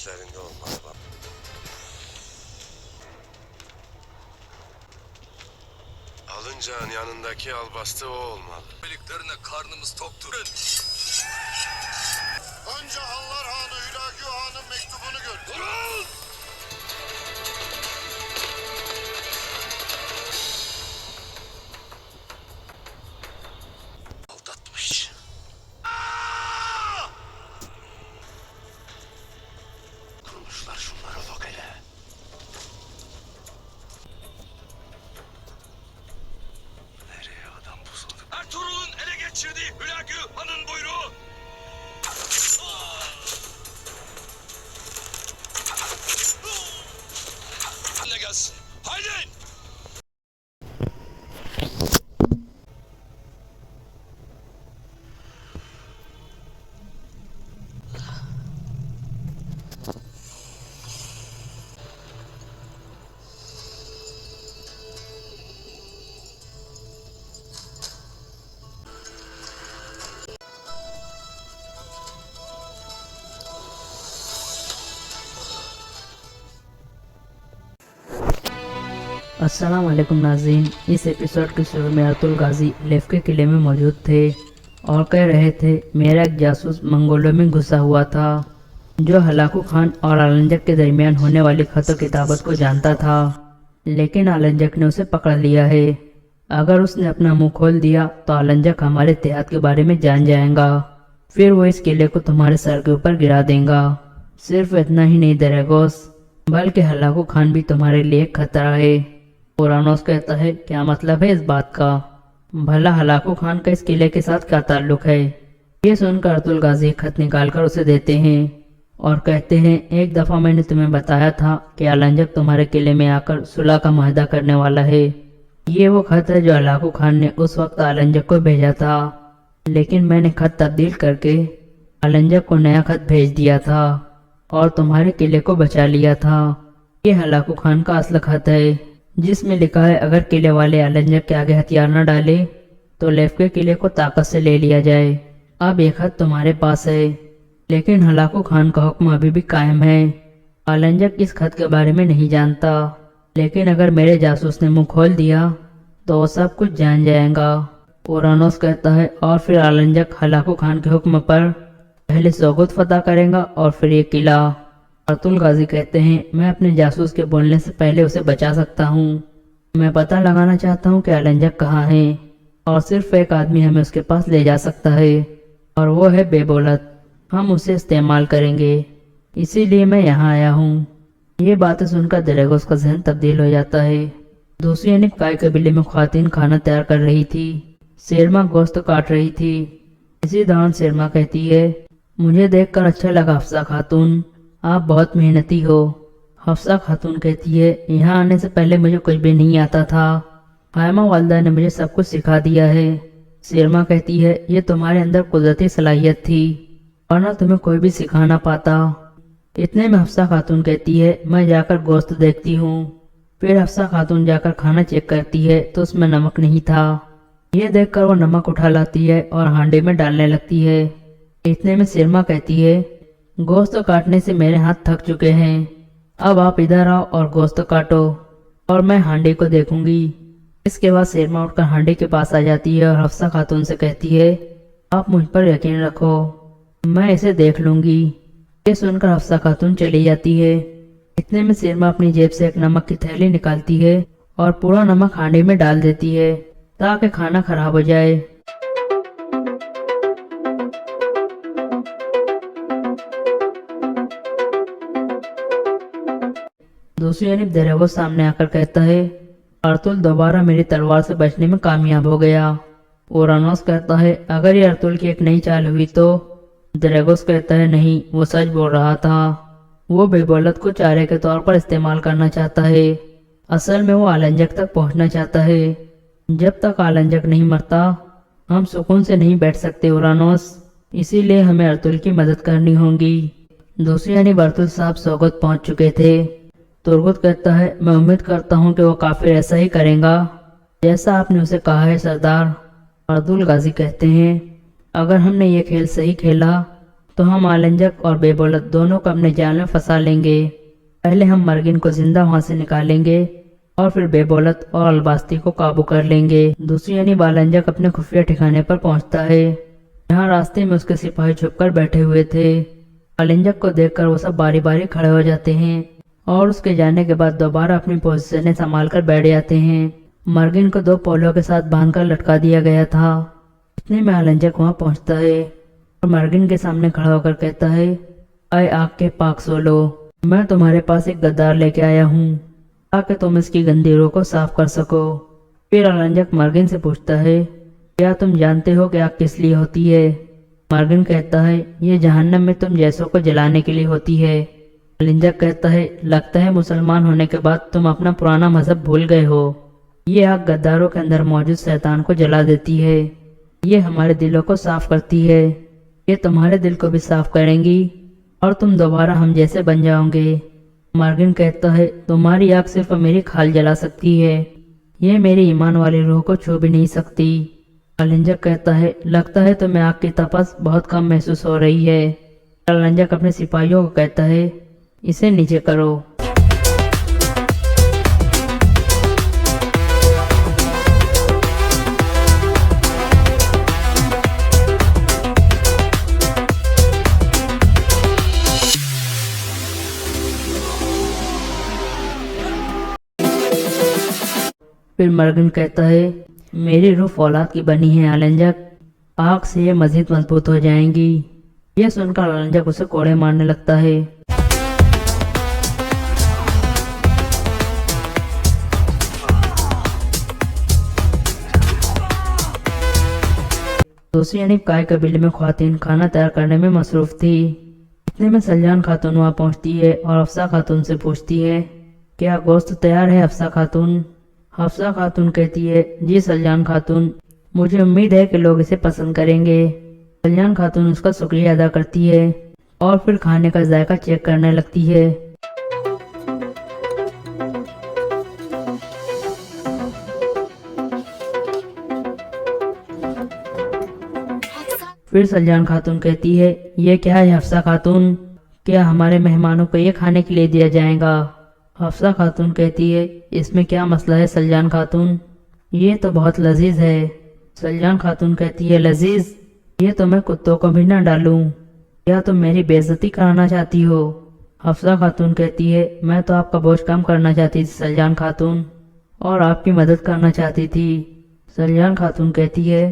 işlerinde olmalı baba. Alıncağın yanındaki albastı o olmalı. Birliklerine karnımız toktur. Önce Hallar Hanı Hülagü Han'ın mektubunu gör. Durun! Aldatmış. Kurmuşlar şunlara bak hele. Nereye adam pusuladı? Ertuğrul'un ele geçirdiği Hülagü Han'ın buyruğu. Ne gelsin? Haydi! अस्सलाम वालेकुम नाज़रीन। इस episode के शुरू में अतुल गाजी left के किले में मौजूद थे और कह रहे थे मेरा एक जासूस मंगोलों में घुसा हुआ था जो हलाकू खान और आलंजक के दरमियान होने वाली खत किताबत को जानता था, लेकिन आलंजक ने उसे पकड़ लिया है। अगर उसने अपना मुंह खोल दिया तो आलंजक हमारे इत्तेहाद के बारे में जान जाएगा, फिर वो इस किले को तुम्हारे सर के ऊपर गिरा देगा। सिर्फ इतना ही नहीं दरेगोस, बल्कि हलाकू खान भी तुम्हारे लिए एक खतरा है। ओरानोस कहता है क्या मतलब है इस बात का? भला हलाकू खान का इस किले के साथ क्या ताल्लुक है? ये सुनकर अतुल गाजी खत निकालकर उसे देते हैं और कहते हैं एक दफा मैंने तुम्हें बताया था कि आलंजक तुम्हारे किले में आकर सुलह का माहदा करने वाला है। ये वो खत है जो हलाकू खान ने उस वक्त आलंजक को भेजा था, लेकिन मैंने खत तब्दील करके आलंजक को नया खत भेज दिया था और तुम्हारे किले को बचा लिया था। ये हलाकू खान का असल खत है जिसमें लिखा है अगर किले वाले आलंजक के आगे हथियार न डाले तो लेफ के किले को ताकत से ले लिया जाए। अब ये खत तुम्हारे पास है, लेकिन हलाकू खान का हुक्म अभी भी कायम है। आलंजक इस खत के बारे में नहीं जानता, लेकिन अगर मेरे जासूस ने मुंह खोल दिया तो वो सब कुछ जान जाएगा। ओरानोस कहता है और फिर आलंजक हलाकू खान के हुक्म पर पहले सोगुत फतह करेगा और फिर ये किला। अतुल गाजी कहते हैं मैं अपने जासूस के बोलने से पहले उसे बचा सकता हूँ। मैं पता लगाना चाहता हूँ कि आलंजक कहाँ है और सिर्फ एक आदमी हमें उसके पास ले जा सकता है और वो है बेबोलत। हम उसे इस्तेमाल करेंगे, इसीलिए मैं यहाँ आया हूँ। ये बातें सुनकर दरेगोस का जहन तब्दील हो जाता है। दूसरी यानी काय कबीले में ख्वातीन खाना तैयार कर रही थी। शेरमा गोश्त काट रही थी। इसी दौरान शेरमा कहती है मुझे देखकर अच्छा लगा हफ्सा खातून, आप बहुत मेहनती हो। हफ्सा खातून कहती है यहाँ आने से पहले मुझे कुछ भी नहीं आता था, हायमा वालदा ने मुझे सब कुछ सिखा दिया है। शेरमा कहती है ये तुम्हारे अंदर कुदरती सलाहियत थी, वरना तुम्हें कोई भी सिखा ना पाता। इतने में हफ्सा खातून कहती है मैं जाकर गोश्त देखती हूँ। फिर हफ्सा खातून जाकर खाना चेक करती है तो उसमें नमक नहीं था। ये देखकर वो नमक उठा लाती है और हांडे में डालने लगती है। इतने में शेरमा कहती है गोश्त काटने से मेरे हाथ थक चुके हैं, अब आप इधर आओ और गोश्त काटो और मैं हांडे को देखूंगी। इसके बाद शेरमा उठकर हांडे के पास आ जाती है और हफ्सा खातून से कहती है आप मुझ पर यकीन रखो, मैं इसे देख लूंगी। ये सुनकर हफ्सा खातून चली जाती है। इतने में शेरमा अपनी जेब से एक नमक की थैली निकालती है और पूरा नमक हांडे में डाल देती है ताकि खाना खराब हो जाए। दूसरी यानी दरेगो सामने आकर कहता है अर्तुल दोबारा मेरी तलवार से बचने में कामयाब हो गया। ओरानोस कहता है अगर ये अर्तुल की एक नई चाल हुई तो? दरेगोस कहता है नहीं, वो सच बोल रहा था। वो बेबोलत को चारे के तौर पर इस्तेमाल करना चाहता है। असल में वो आलंजक तक पहुंचना चाहता है। जब तक आलंजक नहीं मरता हम सुकून से नहीं बैठ सकते ओरानोस, इसीलिए हमें अर्तुल की मदद करनी होगी। दूसरी यानी अर्तुल साहब सोगत पहुंच चुके थे। तुर्गुत कहता है मैं उम्मीद करता हूँ कि वो काफिर ऐसा ही करेगा जैसा आपने उसे कहा है सरदार। अब्दुल गाजी कहते हैं अगर हमने ये खेल सही खेला तो हम आलंजक और बेबोलत दोनों को अपने जाल में फंसा लेंगे। पहले हम मर्गिन को जिंदा वहां से निकालेंगे और फिर बेबोलत और अलबास्ती को काबू कर लेंगे। दूसरी यानी आलंजक अपने खुफिया ठिकाने पर पहुंचता है। यहाँ रास्ते में उसके सिपाही छुपकर बैठे हुए थे। आलंजक को देखकर वो सब बारी बारी खड़े हो जाते हैं और उसके जाने के बाद दोबारा अपनी पोजीशनें संभाल कर बैठ जाते हैं। मर्गिन को 2 पोलों के साथ बांधकर लटका दिया गया था। इतने में आलंजक वहां पहुंचता है और मर्गिन के सामने खड़ा होकर कहता है, आए आग के पाक सोलो, मैं तुम्हारे पास एक गद्दार लेके आया हूँ ताकि तुम इसकी गंदी रूह को साफ कर सको। फिर आलंजक मर्गिन से पूछता है, क्या तुम जानते हो कि आग किस लिए होती है? मर्गिन कहता है, ये जहन्नम में तुम जैसों को जलाने के लिए होती है। आलंजक कहता है, लगता है मुसलमान होने के बाद तुम अपना पुराना मजहब भूल गए हो। ये आग गद्दारों के अंदर मौजूद शैतान को जला देती है। ये हमारे दिलों को साफ करती है। ये तुम्हारे दिल को भी साफ करेंगी और तुम दोबारा हम जैसे बन जाओगे। मर्गिन कहता है, तुम्हारी आग सिर्फ मेरी खाल जला सकती है, ये मेरी ईमान वाली रूह को छू भी नहीं सकती। आलंजक कहता है, लगता है तुम्हें आग की तपस बहुत कम महसूस हो रही है। आलंजक अपने सिपाहियों को कहता है, इसे नीचे करो। फिर मर्गिन कहता है, मेरी रूह फौलाद की बनी है आलंजक, आग से ये मजीद मजबूत हो जाएंगी। यह सुनकर आलंजक उसे कोड़े मारने लगता है। दूसरी यानी काय कबीले में ख्वातीन खाना तैयार करने में मसरूफ थी। इतने में सलजान खातून वहाँ पहुँचती है और अफसा खातून से पूछती है, क्या गोश्त तैयार है अफसा खातून? हफ्सा खातून कहती है, जी सलजान खातून, मुझे उम्मीद है कि लोग इसे पसंद करेंगे। सलजान खातून उसका शुक्रिया अदा करती है और फिर खाने का जायका चेक करने लगती है। फिर सलजान खातून कहती है, ये क्या है हफ्सा खातून, क्या हमारे मेहमानों को ये खाने के लिए दिया जाएगा? हफ्सा खातून कहती है, इसमें क्या मसला है सलजान खातून, ये तो बहुत लजीज है। सलजान खातून कहती है, लजीज? ये तो मैं कुत्तों को भी न डालूं, क्या तुम मेरी बेइज्जती कराना चाहती हो? हफ्सा खातून कहती है, मैं तो आपका बोझ कम करना चाहती थी सलजान खातून, और आपकी मदद करना चाहती थी। सलजान खातून कहती है,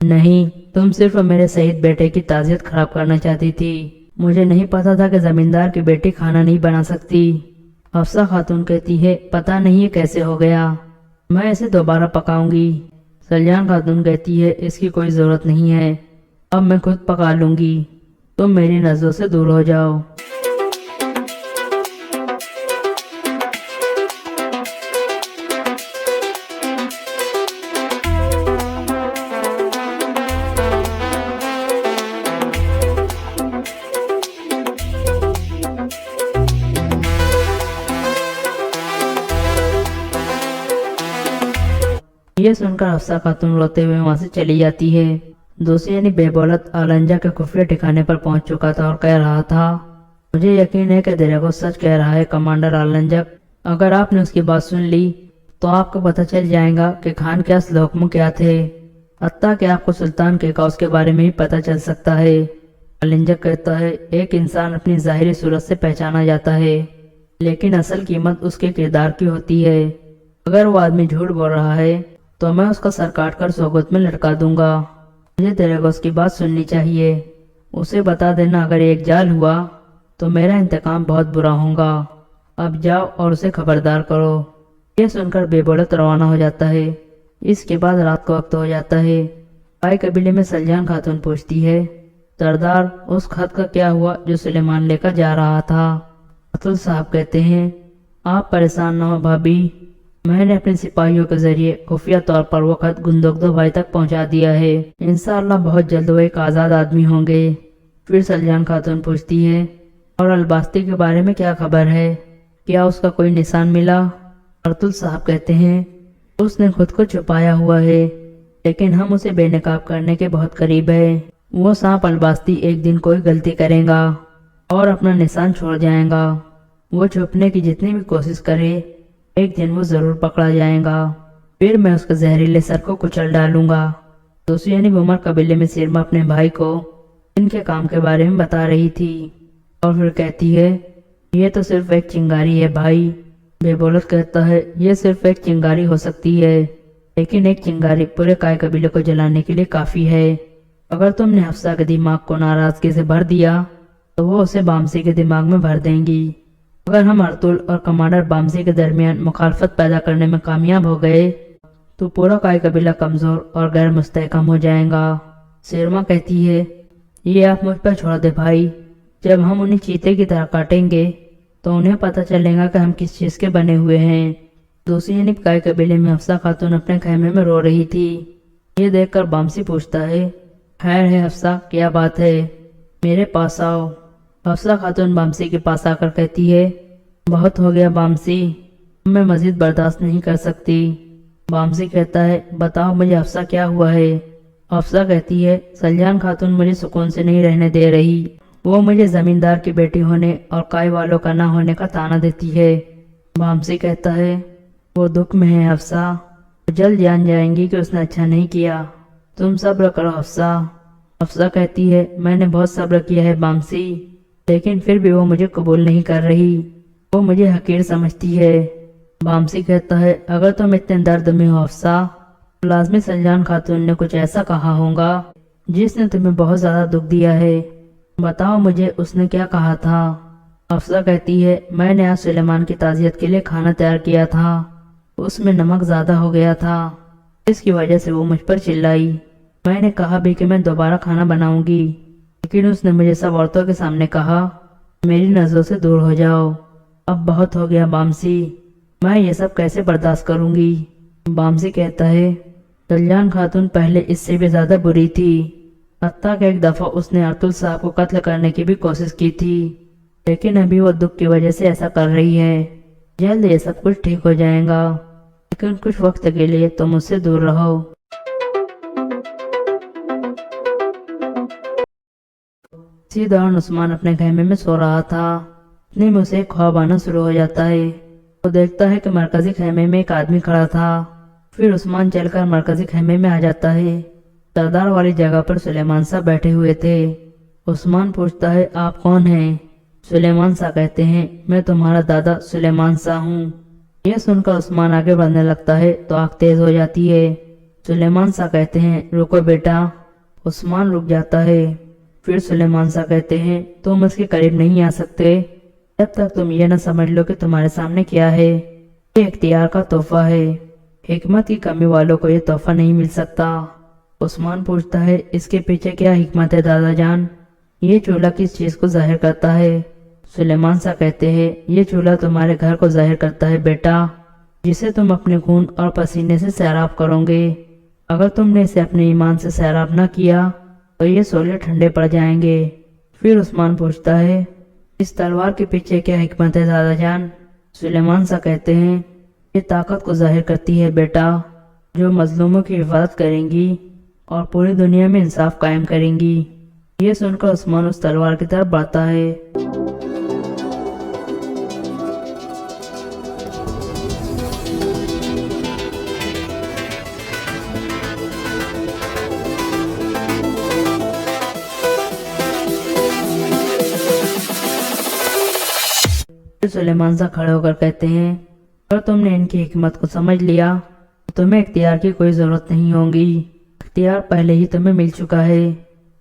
नहीं, तुम सिर्फ मेरे शहीद बेटे की ताज़ियत खराब करना चाहती थी। मुझे नहीं पता था कि जमींदार की बेटी खाना नहीं बना सकती। हफ्सा खातून कहती है, पता नहीं ये कैसे हो गया, मैं इसे दोबारा पकाऊंगी। सलजान खातून कहती है, इसकी कोई ज़रूरत नहीं है, अब मैं खुद पका लूंगी, तुम मेरी नज़रों से दूर हो जाओ। ये सुनकर हफ्सा खातून रोते हुए वहां से चली जाती है। दूसरी यानी बेबौलत आलंजक के खुफिया ठिकाने पर पहुंच चुका था और कह रहा था, मुझे यकीन है कि दरियागो सच कह रहा है कमांडर आलंजक, अगर आपने उसकी बात सुन ली तो आपको पता चल जाएगा कि खान के असल हुक्म क्या थे, हत्ता कि आपको सुल्तान के काउस के बारे में भी पता चल सकता है। आलंजक कहता है, एक इंसान अपनी ज़ाहिरी सूरत से पहचाना जाता है, लेकिन असल कीमत उसके किरदार की होती है। अगर वो आदमी झूठ बोल रहा है तो मैं उसका सर काट कर सोगत में लटका दूंगा। मुझे दरियागो की बात सुननी चाहिए, उसे बता देना अगर एक जाल हुआ तो मेरा इंतकाम बहुत बुरा होगा। अब जाओ और उसे खबरदार करो। यह सुनकर बेबौलत रवाना हो जाता है। इसके बाद रात का वक्त हो जाता है। काय कबीले में सलजान खातून पूछती है, सरदार उस खत का क्या हुआ जो सुलेमान लेकर जा रहा था? अतुल साहब कहते हैं, आप परेशान न हो भाभी, मैंने अपने सिपाहियों के जरिए खुफिया तौर पर वो खत गुंदोगदो भाई तक पहुंचा दिया है। इंशाअल्लाह बहुत जल्द वो एक आज़ाद आदमी होंगे। फिर सलजान खातून पूछती है, और अलबास्ती के बारे में क्या खबर है, क्या उसका कोई निशान मिला? अतुल साहब कहते हैं, उसने खुद को छुपाया हुआ है, लेकिन हम उसे बेनकाब करने के बहुत करीब है। वो सांप अलबास्ती एक दिन कोई गलती करेगा और अपना निशान छोड़ जाएगा। वो छुपने की जितनी भी कोशिश करे एक दिन वो जरूर पकड़ा जाएगा। फिर मैं उसके जहरीले सर को कुचल डालूंगा। दूसरी यानी उमर कबीले में शेरमा अपने भाई को इनके काम के बारे में बता रही थी और फिर कहती है, ये तो सिर्फ एक चिंगारी है भाई। बेबोलत कहता है, ये सिर्फ एक चिंगारी हो सकती है, लेकिन एक चिंगारी पूरे काय कबीले को जलाने के लिए काफी है। अगर तुमने हफ्सा के दिमाग को नाराजगी से भर दिया तो वो उसे बामसी के दिमाग में भर देंगी। अगर हम अर्तुल और कमांडर बामसी के दरमियान मुखालफत पैदा करने में कामयाब हो गए तो पूरा काय कबीला कमजोर और गैर मुस्तहकम हो जाएगा। शेरमा कहती है, ये आप मुझ पर छोड़ दे भाई। जब हम उन्हें चीते की तरह काटेंगे तो उन्हें पता चलेगा कि हम किस चीज के बने हुए हैं। दूसरी यानी काय कबीले में हफ्सा खातून अपने खैमे में रो रही थी। ये देखकर बामसी पूछता है, खैर है हफ्सा, क्या बात है, मेरे पास आओ। हफ्सा खातून बामसी के पास आकर कहती है, बहुत हो गया बामसी, मैं मजीद बर्दाश्त नहीं कर सकती। बामसी कहता है, बताओ मुझे हफ्सा क्या हुआ है। हफ्सा कहती है, सलजान खातून मुझे सुकून से नहीं रहने दे रही। वो मुझे जमींदार की बेटी होने और काय वालों का ना होने का ताना देती है। बामसी कहता है, वो दुख में है हफ्सा, जल्द जान जाएंगी कि उसने अच्छा नहीं किया। तुम सब्र करो हफ्सा। हफ्सा कहती है, मैंने बहुत सब्र किया है बामसी, लेकिन फिर भी वो मुझे कबूल नहीं कर रही। वो मुझे हकीर समझती है। बामसी कहता है, अगर तुम इतने दर्द में हो हफ्सा, तो लाजमी सलजान खातून ने कुछ ऐसा कहा होगा जिसने तुम्हें बहुत ज्यादा दुख दिया है। बताओ मुझे उसने क्या कहा था। हफ्सा कहती है, मैंने आज सुलेमान की ताज़ियत के लिए खाना तैयार किया था, उसमें नमक ज्यादा हो गया था, इसकी वजह से वो मुझ पर चिल्लाई। मैंने कहा भी कि मैं दोबारा खाना बनाऊंगी, लेकिन उसने मुझे सब औरतों के सामने कहा, मेरी नजरों से दूर हो जाओ। अब बहुत हो गया बामसी, मैं ये सब कैसे बर्दाश्त करूंगी। बामसी कहता है, सलजान खातून पहले इससे भी ज्यादा बुरी थी, हत्ता कि एक दफा उसने अर्तुल साहब को कत्ल करने की भी कोशिश की थी, लेकिन अभी वो दुख की वजह से ऐसा कर रही है। जल्द ये सब कुछ ठीक हो जाएगा, लेकिन कुछ वक्त के लिए तुम मुझसे दूर रहो। इसी दौरान उस्मान अपने खैमे में सो रहा था। इतने में उसे ख्वाब आना शुरू हो जाता है। वो देखता है कि मरकजी खैमे में एक आदमी खड़ा था। फिर उस्मान चलकर मरकजी खैमे में आ जाता है। सरदार वाली जगह पर सुलेमान साहब बैठे हुए थे। उस्मान पूछता है, आप कौन हैं? सुलेमान साहब कहते हैं, मैं तुम्हारा दादा सुलेमान साहब हूँ। यह सुनकर उस्मान आगे बढ़ने लगता है तो आँख तेज हो जाती है। सुलेमान साहब कहते हैं, रुको बेटा। उस्मान रुक जाता है। फिर सुलेमान साहब कहते हैं, तुम उसके करीब नहीं आ सकते जब तक तुम ये न समझ लो कि तुम्हारे सामने क्या है। ये इख्तियार का तोहफा है, हिकमत की कमी वालों को ये तोहफा नहीं मिल सकता। उस्मान पूछता है, इसके पीछे क्या हिकमत है दादा जान? ये चूल्हा किस चीज को जाहिर करता है? सुलेमान साहब कहते हैं, ये चूल्हा तुम्हारे घर को जाहिर करता है बेटा, जिसे तुम अपने खून और पसीने से सैराब करोगे। अगर तुमने इसे अपने ईमान से सैराब न किया तो ये शोले ठंडे पड़ जाएंगे। फिर उस्मान पूछता है, इस तलवार के पीछे क्या हिकमत है दादा जान? सुलेमान साहब कहते हैं, ये ताकत को जाहिर करती है बेटा, जो मजलूमों की हिफाजत करेंगी और पूरी दुनिया में इंसाफ कायम करेंगी। ये सुनकर उस्मान उस तलवार की तरफ बढ़ता है। सुलेमान साहब खड़े होकर कहते हैं, अगर तुमने इनकी हिकमत को समझ लिया तो तुम्हें इख्तियार की कोई जरूरत नहीं होगी, इख्तियार पहले ही तुम्हें मिल चुका है।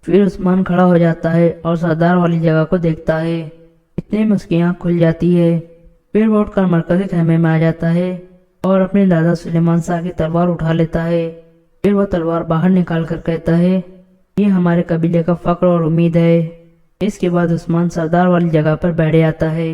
फिर उस्मान खड़ा हो जाता है और सरदार वाली जगह को देखता है। इतने में उसकी आँख खुल जाती है। फिर वो उठकर मरकजी खैमे में आ जाता है और अपने दादा सुलेमान साहब की तलवार उठा लेता है। फिर वो तलवार बाहर निकाल कर कहता है, ये हमारे कबीले का फक्र और उम्मीद है। इसके बाद उस्मान सरदार वाली जगह पर बैठ जाता है।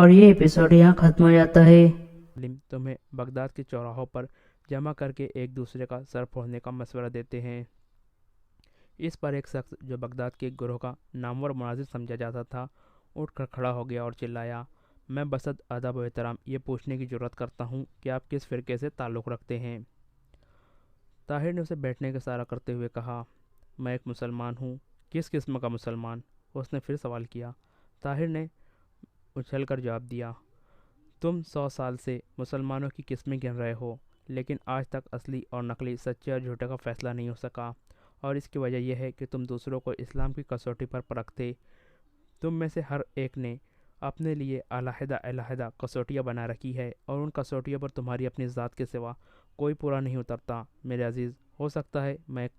और ये एपिसोड यहाँ ख़त्म हो जाता है। तुम्हें बगदाद के चौराहों पर जमा करके एक दूसरे का सर फोड़ने का मशवरा देते हैं। इस पर एक शख्स जो बगदाद के एक गिरोह का नामवर मुनाजिर समझा जाता था उठकर खड़ा हो गया और चिल्लाया, मैं बसद अदब व एहतराम ये पूछने की ज़रूरत करता हूँ कि आप किस फ़िरके से ताल्लुक़ रखते हैं। ताहिर ने उसे बैठने का इशारा करते हुए कहा, मैं एक मुसलमान हूँ। किस किस्म का मुसलमान? उसने फिर सवाल किया। ताहिर ने उछल कर जवाब दिया, तुम 100 साल से मुसलमानों की किस्में गिन रहे हो, लेकिन आज तक असली और नकली, सच्चे और झूठे का फ़ैसला नहीं हो सका। और इसकी वजह यह है कि तुम दूसरों को इस्लाम की कसौटी पर परखते। तुम में से हर एक ने अपने लिए अलहदा कसौटियाँ बना रखी है और उन कसौटियों पर तुम्हारी अपनी ज़ात के सिवा कोई पूरा नहीं उतरता। मेरे अजीज़, हो सकता है मैं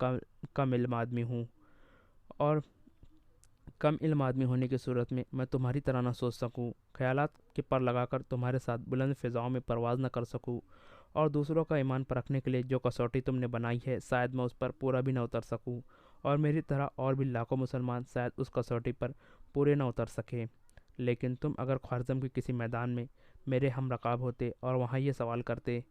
कम इल्म आदमी हूँ और कम इल्म आदमी होने की सूरत में मैं तुम्हारी तरह ना सोच सकूं, ख्यालात के पर लगाकर तुम्हारे साथ बुलंद फ़िज़ाओं में परवाज़ न कर सकूं और दूसरों का ईमान परखने के लिए जो कसौटी तुमने बनाई है शायद मैं उस पर पूरा भी न उतर सकूं और मेरी तरह और भी लाखों मुसलमान शायद उस कसौटी पर पूरे न उतर सकें। लेकिन तुम अगर ख्वारज़म के किसी मैदान में मेरे हम रकाब होते और वहाँ ये सवाल करते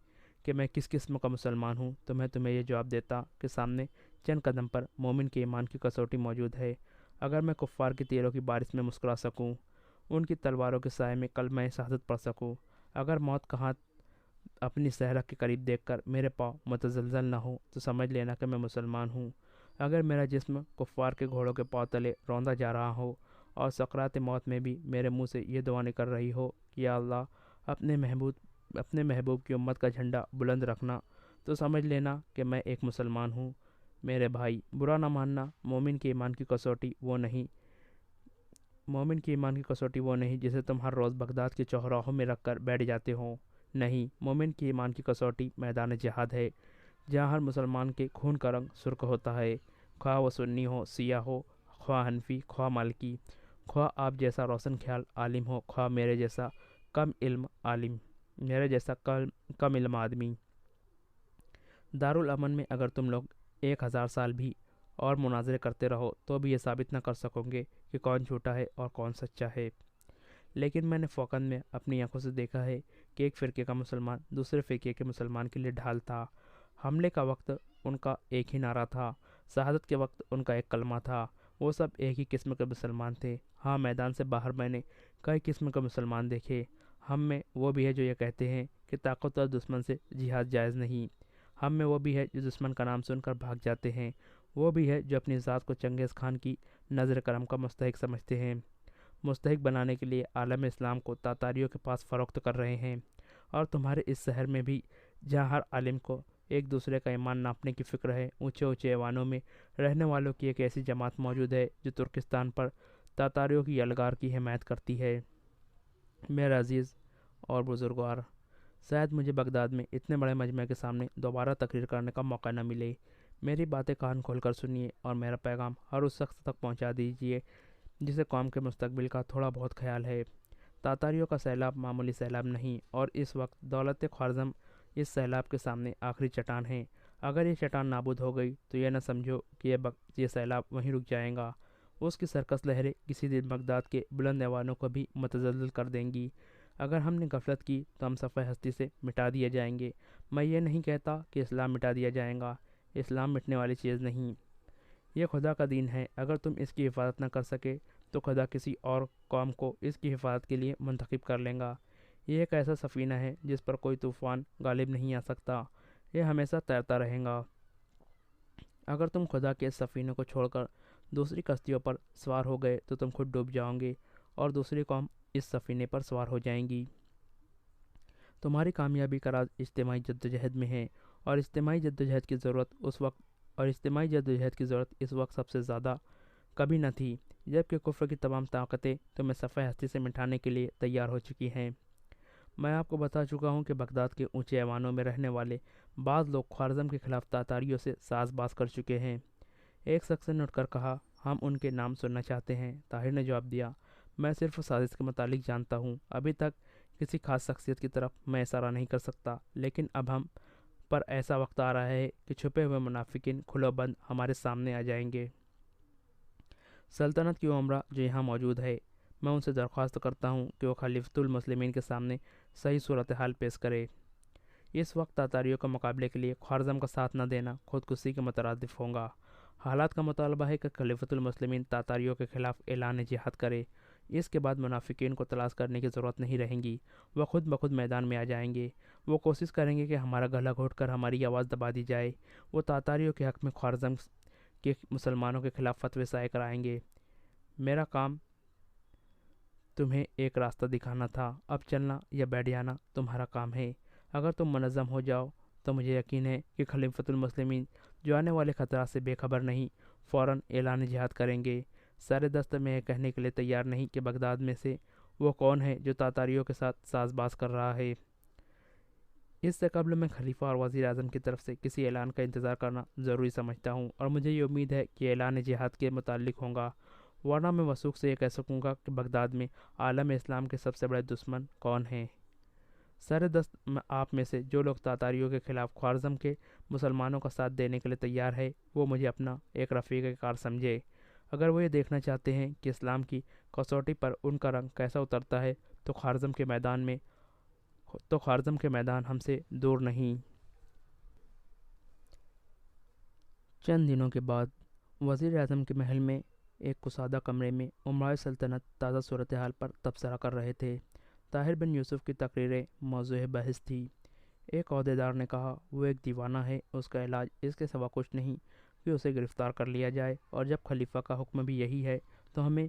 कि मैं किस किस्म का मुसलमान हूँ, तो मैं तुम्हें ये जवाब देता कि सामने चंद कदम पर मोमिन के ईमान की कसौटी मौजूद है। अगर मैं कुफ़ार की तीरों की बारिश में मुस्कुरा सकूं, उनकी तलवारों के साए में कलमा शहादत पढ़ सकूं, अगर मौत का हाथ अपनी सहरा के करीब देखकर मेरे पाँव मुतज़लज़ल न हो, तो समझ लेना कि मैं मुसलमान हूँ। अगर मेरा जिस्म कुफ़ार के घोड़ों के पाँव तले रौंदा जा रहा हो और सकरात मौत में भी मेरे मुंह से ये दुआ निकल रही हो कि या अल्लाह अपने महबूब की उम्मत का झंडा बुलंद रखना, तो समझ लेना कि मैं एक मुसलमान हूँ। मेरे भाई, बुरा ना मानना, मोमिन के ईमान की कसौटी वो नहीं जिसे तुम हर रोज़ बगदाद के चौराहों में रख कर बैठ जाते हो। नहीं, मोमिन की ईमान की कसौटी मैदान जिहाद है, जहाँ हर मुसलमान के खून का रंग सुर्ख होता है, ख्वाह वो सुन्नी हो, सिया हो, ख्वाह हनफी, ख्वाह मालिकी, ख्वाह आप जैसा रोशन ख्याल आलिम हो, ख्वाह मेरे जैसा कम इल्म आदमी। दारुल अमन में अगर तुम लोग 1000 साल भी और मुनाजरे करते रहो तो भी ये साबित न कर सकोगे कि कौन झूठा है और कौन सच्चा है। लेकिन मैंने फ़ौकन में अपनी आंखों से देखा है कि एक फ़िरके का मुसलमान दूसरे फ़िरके के मुसलमान के लिए ढाल था। हमले का वक्त उनका एक ही नारा था, शहादत के वक्त उनका एक कलमा था। वो सब एक ही किस्म के मुसलमान थे। हाँ, मैदान से बाहर मैंने कई किस्म के मुसलमान देखे। हम में वो भी है जो ये कहते हैं कि ताकतवर दुश्मन से जिहाद जायज़ नहीं। हम में वो भी है जो दुश्मन का नाम सुनकर भाग जाते हैं। वो भी है जो अपनी ज़ात को चंगेज़ खान की नज़र करम का मुस्तहिक समझते हैं, मुस्तहिक बनाने के लिए आलम इस्लाम को तातारियों के पास फ़रोख्त कर रहे हैं। और तुम्हारे इस शहर में भी, जहाँ हर आलिम को एक दूसरे का ईमान नापने की फ़िक्र है, ऊंचे ऊंचे ऐवानों में रहने वालों की एक ऐसी जमात मौजूद है जो तुर्किस्तान पर तातारियों की यलगार की हिमायत करती है। मेरे अज़ीज़ और बुज़ुर्गवार, शायद मुझे बगदाद में इतने बड़े मजमे के सामने दोबारा तकरीर करने का मौका न मिले। मेरी बातें कान खोलकर सुनिए और मेरा पैगाम हर उस शख्स तक पहुंचा दीजिए जिसे कौम के मुस्तकबिल का थोड़ा बहुत ख्याल है। तातारियों का सैलाब मामूली सैलाब नहीं, और इस वक्त दौलत ख्वारज़म इस सैलाब के सामने आखिरी चट्टान है। अगर ये चट्टान नाबूद हो गई तो यह न समझो कि ये सैलाब वहीं रुक जाएगा। उसकी सरकस लहरें किसी दिन बगदाद के बुलंद ऐवानों को भी मुतज़ल्ज़िल कर देंगी। अगर हमने गफलत की तो हम सफ़े हस्ती से मिटा दिए जाएंगे। मैं ये नहीं कहता कि इस्लाम मिटा दिया जाएगा, इस्लाम मिटने वाली चीज़ नहीं, ये खुदा का दीन है। अगर तुम इसकी हिफाजत न कर सके तो खुदा किसी और कौम को इसकी हिफाजत के लिए मुंतखब कर लेगा। ये एक ऐसा सफ़ीना है जिस पर कोई तूफ़ान गालिब नहीं आ सकता, यह हमेशा तैरता रहेगा। अगर तुम खुदा के इस सफ़ीने को छोड़कर दूसरी कश्तियों पर सवार हो गए तो तुम खुद डूब जाओगे और दूसरी कौम इस सफ़ीने पर सवार हो जाएंगी। तुम्हारी कामयाबी का राज इज्तिमाई जद्दोजहद में है, और इज्तिमाई जद्दोजहद की ज़रूरत इस वक्त सबसे ज़्यादा कभी न थी, जबकि कुफ्र की तमाम ताकतें तुम्हें सफ़े हस्ती से मिटाने के लिए तैयार हो चुकी हैं। मैं आपको बता चुका हूँ कि बगदाद के ऊंचे ऐवानों में रहने वाले बाज़ लोग ख्वारज़म के ख़िलाफ़ तातारियों से साज़बाज़ कर चुके हैं। एक शख्स ने उठकर कहा, हम उनके नाम सुनना चाहते हैं। ताहिर ने जवाब दिया, मैं सिर्फ साजिश के मुतालिक जानता हूँ। अभी तक किसी खास शख्सियत की तरफ मैं इशारा नहीं कर सकता, लेकिन अब हम पर ऐसा वक्त आ रहा है कि छुपे हुए मुनाफिकीन खुलोबंद हमारे सामने आ जाएंगे। सल्तनत की उमरा जो यहाँ मौजूद है, میں ان سے درخواست کرتا ہوں کہ وہ خلیفۃ المسلمین کے سامنے صحیح صورتحال پیش کرے۔ اس وقت تاتاریوں کے مقابلے کے لیے خوارزم کا ساتھ نہ دینا خودکشی کے مترادف ہوگا۔ حالات کا مطالبہ ہے کہ خلیفۃ المسلمین تاتاریوں کے خلاف اعلان جہاد کرے۔ اس کے بعد منافقین کو تلاش کرنے کی ضرورت نہیں رہیں گی، وہ خود بخود میدان میں آ جائیں گے۔ وہ کوشش کریں گے کہ ہمارا گلا گھونٹ کر ہماری آواز دبا دی جائے۔ وہ تاتاریوں کے حق میں خوارزم کے مسلمانوں کے خلاف فتوے شائع کرائیں گے۔ میرا کام تمہیں ایک راستہ دکھانا تھا، اب چلنا یا بیٹھ جانا تمہارا کام ہے۔ اگر تم منظم ہو جاؤ تو مجھے یقین ہے کہ خلیفۃ المسلمین جو آنے والے خطرات سے بے خبر نہیں، فوراً اعلان جہاد کریں گے۔ سر دست میں یہ کہنے کے لیے تیار نہیں کہ بغداد میں سے وہ کون ہے جو تاتاریوں کے ساتھ ساز باز کر رہا ہے۔ اس سے قبل میں خلیفہ اور وزیر اعظم کی طرف سے کسی اعلان کا انتظار کرنا ضروری سمجھتا ہوں، اور مجھے یہ امید ہے کہ اعلان جہاد کے متعلق ہوگا، ورنہ میں وثوق سے یہ کہہ سکوں گا کہ بغداد میں عالم اسلام کے سب سے بڑے دشمن کون ہیں۔ سر دست آپ میں سے جو لوگ تاتاریوں کے خلاف خوارزم کے مسلمانوں کا ساتھ دینے کے لیے تیار ہے، وہ مجھے اپنا ایک رفیق کار سمجھے۔ اگر وہ یہ دیکھنا چاہتے ہیں کہ اسلام کی کسوٹی پر ان کا رنگ کیسا اترتا ہے تو خوارزم کے میدان ہم سے دور نہیں۔ چند دنوں کے بعد وزیر اعظم کے محل میں ایک کشادہ کمرے میں امراء سلطنت تازہ صورتحال پر تبصرہ کر رہے تھے۔ طاہر بن یوسف کی تقریریں موضوع بحث تھی۔ ایک عہدیدار نے کہا، وہ ایک دیوانہ ہے، اس کا علاج اس کے سوا کچھ نہیں کہ اسے گرفتار کر لیا جائے، اور جب خلیفہ کا حکم بھی یہی ہے تو ہمیں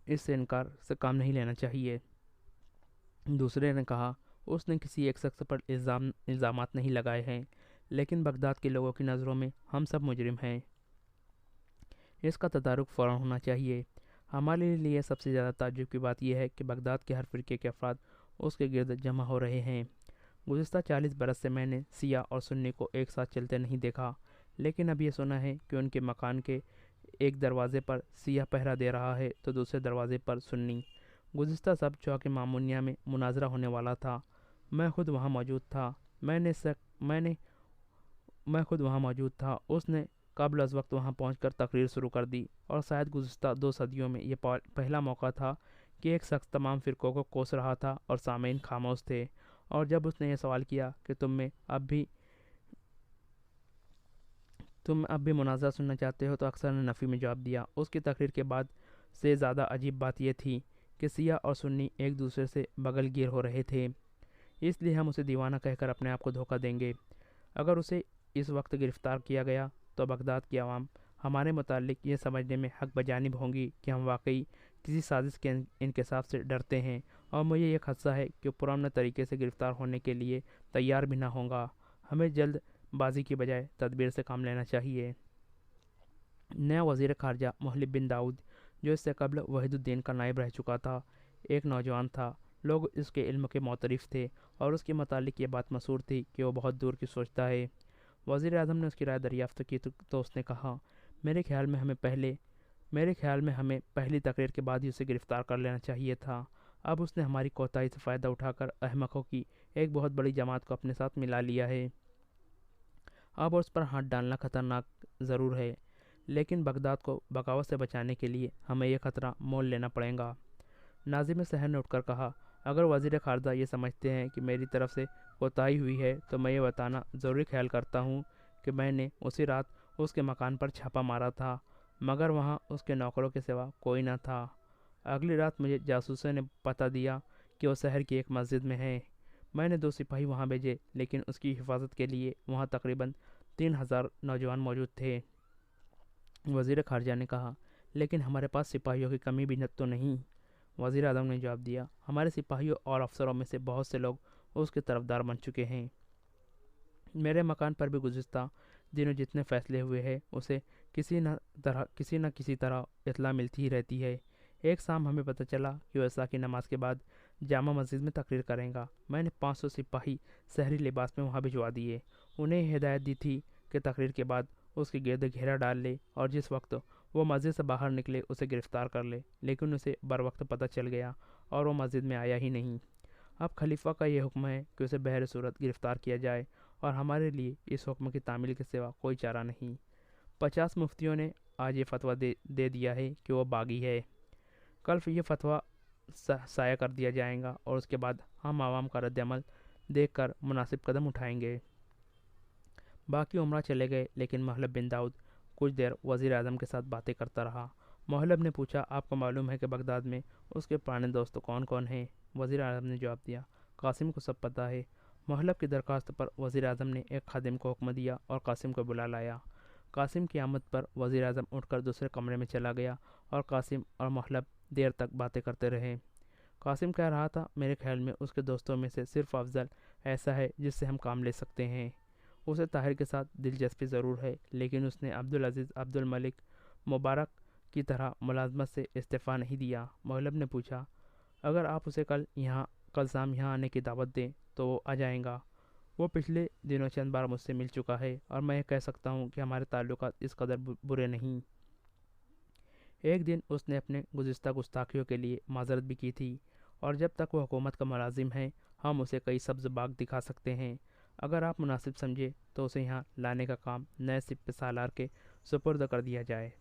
اس سے انکار سے کام نہیں لینا چاہیے۔ دوسرے نے کہا، اس نے کسی ایک شخص پر الزامات نہیں لگائے ہیں، لیکن بغداد کے لوگوں کی نظروں میں ہم سب مجرم ہیں۔ اس کا تدارک فوراً ہونا چاہیے۔ ہمارے لیے سب سے زیادہ تعجب کی بات یہ ہے کہ بغداد کے ہر فرقے کے افراد اس کے گرد جمع ہو رہے ہیں۔ گزشتہ 40 برس سے میں نے شیعہ اور سنی کو ایک ساتھ چلتے نہیں دیکھا، لیکن اب یہ سنا ہے کہ ان کے مکان کے ایک دروازے پر شیعہ پہرا دے رہا ہے تو دوسرے دروازے پر سنی۔ گزشتہ سب چوک مامونیہ میں مناظرہ ہونے والا تھا، میں خود وہاں موجود تھا۔ اس نے قبل از وقت وہاں پہنچ کر تقریر شروع کر دی، اور شاید گزشتہ 2 صدیوں میں یہ پہلا موقع تھا کہ ایک شخص تمام فرقوں کو کوس رہا تھا اور سامعین خاموش تھے۔ اور جب اس نے یہ سوال کیا کہ تم اب بھی مناظرہ سننا چاہتے ہو تو اکثر نے نفی میں جواب دیا۔ اس کی تقریر کے بعد سے زیادہ عجیب بات یہ تھی کہ شیعہ اور سنی ایک دوسرے سے بغل گیر ہو رہے تھے، اس لیے ہم اسے دیوانہ کہہ کر اپنے آپ کو دھوکہ دیں گے۔ اگر اسے اس وقت گرفتار کیا گیا تو بغداد کی عوام ہمارے متعلق یہ سمجھنے میں حق بجانب ہوں گی کہ ہم واقعی کسی سازش کے انکشاف سے ڈرتے ہیں، اور مجھے یہ خدشہ ہے کہ پرامن طریقے سے گرفتار ہونے کے لیے تیار بھی نہ ہوں گا۔ ہمیں جلد بازی کی بجائے تدبیر سے کام لینا چاہیے۔ نیا وزیر خارجہ محلب بن داؤد، جو اس سے قبل وحید الدین کا نائب رہ چکا تھا، ایک نوجوان تھا۔ لوگ اس کے علم کے معترف تھے اور اس کے متعلق یہ بات مشہور تھی کہ وہ بہت دور کی سوچتا ہے۔ وزیر اعظم نے اس کی رائے دریافت کی تو اس نے کہا، میرے خیال میں ہمیں پہلی تقریر کے بعد ہی اسے گرفتار کر لینا چاہیے تھا۔ اب اس نے ہماری کوتاہی سے فائدہ اٹھا کر احمقوں کی ایک بہت بڑی جماعت کو اپنے ساتھ ملا لیا ہے۔ اب اس پر ہاتھ ڈالنا خطرناک ضرور ہے، لیکن بغداد کو بغاوت سے بچانے کے لیے ہمیں یہ خطرہ مول لینا پڑے گا۔ ناظم سحر نے اٹھ کر کہا، اگر وزیر خارجہ یہ سمجھتے ہیں کہ میری طرف سے کوتاہی ہوئی ہے تو میں یہ بتانا ضروری خیال کرتا ہوں کہ میں نے اسی رات اس کے مکان پر چھاپا مارا تھا، مگر وہاں اس کے نوکروں کے سوا کوئی نہ تھا۔ اگلی رات مجھے جاسوسوں نے پتہ دیا کہ وہ شہر کی ایک مسجد میں ہے۔ میں نے 2 سپاہی وہاں بھیجے، لیکن اس کی حفاظت کے لیے وہاں تقریباً 3000 نوجوان موجود تھے۔ وزیر خارجہ نے کہا، لیکن ہمارے پاس سپاہیوں کی کمی بھی تو نہیں۔ وزیر اعظم نے جواب دیا، ہمارے سپاہیوں اور افسروں میں سے بہت سے لوگ اس کے طرفدار بن چکے ہیں۔ میرے مکان پر بھی گزشتہ دنوں جتنے فیصلے ہوئے ہیں اسے کسی نہ کسی طرح اطلاع ملتی ہی رہتی ہے۔ ایک شام ہمیں پتہ چلا کہ وہ عشاء کی نماز کے بعد جامع مسجد میں تقریر کرے گا۔ میں نے 500 سپاہی شہری لباس میں وہاں بھجوا دیے۔ انہیں یہ ہدایت دی تھی کہ تقریر کے بعد اس کے گرد گھیرا ڈال لے اور جس وقت وہ مسجد سے باہر نکلے اسے گرفتار کر لے، لیکن اسے بروقت پتہ چل گیا اور وہ مسجد میں آیا ہی نہیں۔ اب خلیفہ کا یہ حکم ہے کہ اسے بہر صورت گرفتار کیا جائے، اور ہمارے لیے اس حکم کی تعمیل کے سوا کوئی چارہ نہیں۔ 50 مفتیوں نے آج یہ فتویٰ دے دیا ہے کہ وہ باغی ہے۔ कल ये फतवा साया कर दिया जाएगा और उसके बाद हम आवाम का रद्द-ए-अमल देखकर मुनासिब कदम उठाएंगे। बाकी उमरा चले गए, लेकिन महलब बिन दाऊद कुछ देर वज़ीर आज़म के साथ बातें करता रहा। महलब ने पूछा, आपको मालूम है कि बगदाद में उसके पुराने दोस्त कौन कौन हैं? वज़ीर आज़म ने जवाब दिया, कासिम को सब पता है। महलब की दरख्वास्त पर वज़ीर आज़म ने एक खादिम को हुक्म दिया और कासिम को बुला लाया। कासिम की आमद पर वज़ीर आज़म उठकर दूसरे कमरे में चला गया और कासिम और महलब देर तक बातें करते रहे। कासिम कह रहा था, मेरे ख्याल में उसके दोस्तों में से सिर्फ अफजल ऐसा है जिससे हम काम ले सकते हैं। उसे ताहिर के साथ दिलचस्पी ज़रूर है, लेकिन उसने अब्दुल अज़ीज़ अब्दुल मलिक मुबारक की तरह मुलाजमत से इस्तीफ़ा नहीं दिया। महलब ने पूछा, अगर आप उसे कल शाम यहाँ आने की दावत दें तो वो आ जाएगा। वो पिछले दिनों चंद बार मुझसे मिल चुका है और मैं कह सकता हूँ कि हमारे ताल्लुकात इस कदर बुरे नहीं। एक दिन उसने अपने गुज़िश्ता गुस्ताखियों के लिए माजरत भी की थी, और जब तक वो हुकूमत का मुलाजिम है हम उसे कई सब्ज़ बाग दिखा सकते हैं। अगर आप मुनासिब समझे तो उसे यहाँ लाने का काम नए सिपह सालार के सुपुर्द कर दिया जाए।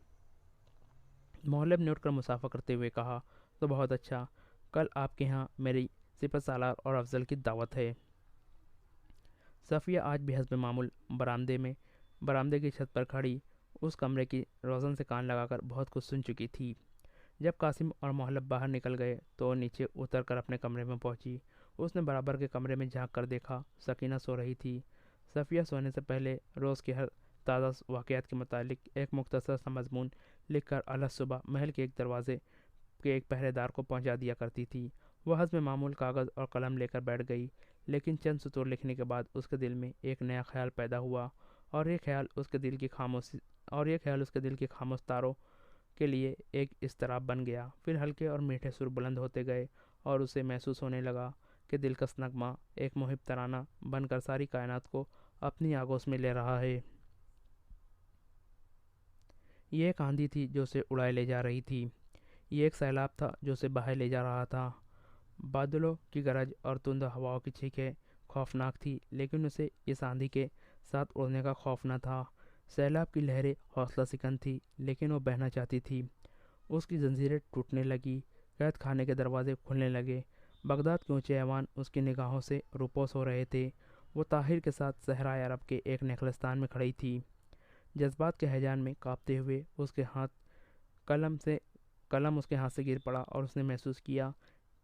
महलब ने उठकर मुसाफा करते हुए कहा, तो बहुत अच्छा, कल आपके यहाँ मेरी सिपह सालार और अफजल की दावत है। सफ़िया आज भी हस्ब मामूल बरामदे की छत पर खड़ी उस कमरे की रोज़न से कान लगाकर बहुत कुछ सुन चुकी थी। जब कासिम और महलब बाहर निकल गए तो नीचे उतरकर अपने कमरे में पहुंची। उसने बराबर के कमरे में झांक कर देखा, सकीना सो रही थी। सफ़िया सोने से पहले रोज़ के हर ताज़ा वाक़यात के मुतालिक एक मुख्तसर सा मज़मून लिखकर अलग सुबह महल के एक दरवाज़े के एक पहरेदार को पहुंचा दिया करती थी। वह हस्ब मामूल कागज़ और कलम लेकर बैठ गई, लेकिन चंद सतूर लिखने के बाद उसके दिल में एक नया ख्याल पैदा हुआ, और ये ख्याल उसके दिल की खामोश तारों के लिए एक इस्तराब बन गया। फिर हल्के और मीठे सुर बुलंद होते गए और उसे महसूस होने लगा कि दिलकश नगमा एक मुहिब तराना बनकर सारी कायनात को अपनी आगोश में ले रहा है। ये एक आंधी थी जो उसे उड़ाए ले जा रही थी। ये एक सैलाब था जो उसे बहाए ले जा रहा था। बादलों की गरज और तुंद हवाओं की चीखें खौफनाक थी, लेकिन उसे इस आंधी के साथ उड़ने का खौफ न था। सैलाब की लहरें हौसला सिकंद थी, लेकिन वो बहना चाहती थी। उसकी जंजीरें टूटने लगी, कैद खाने के दरवाजे खुलने लगे। बगदाद के ऊंचे ऐवान उसकी निगाहों से रुपोस हो रहे थे। वो ताहिर के साथ सहराए अरब के एक नेखलिस्तान में खड़ी थी, जज्बात के हैजान में कांपते हुए। कलम उसके हाथ से गिर पड़ा और उसने महसूस किया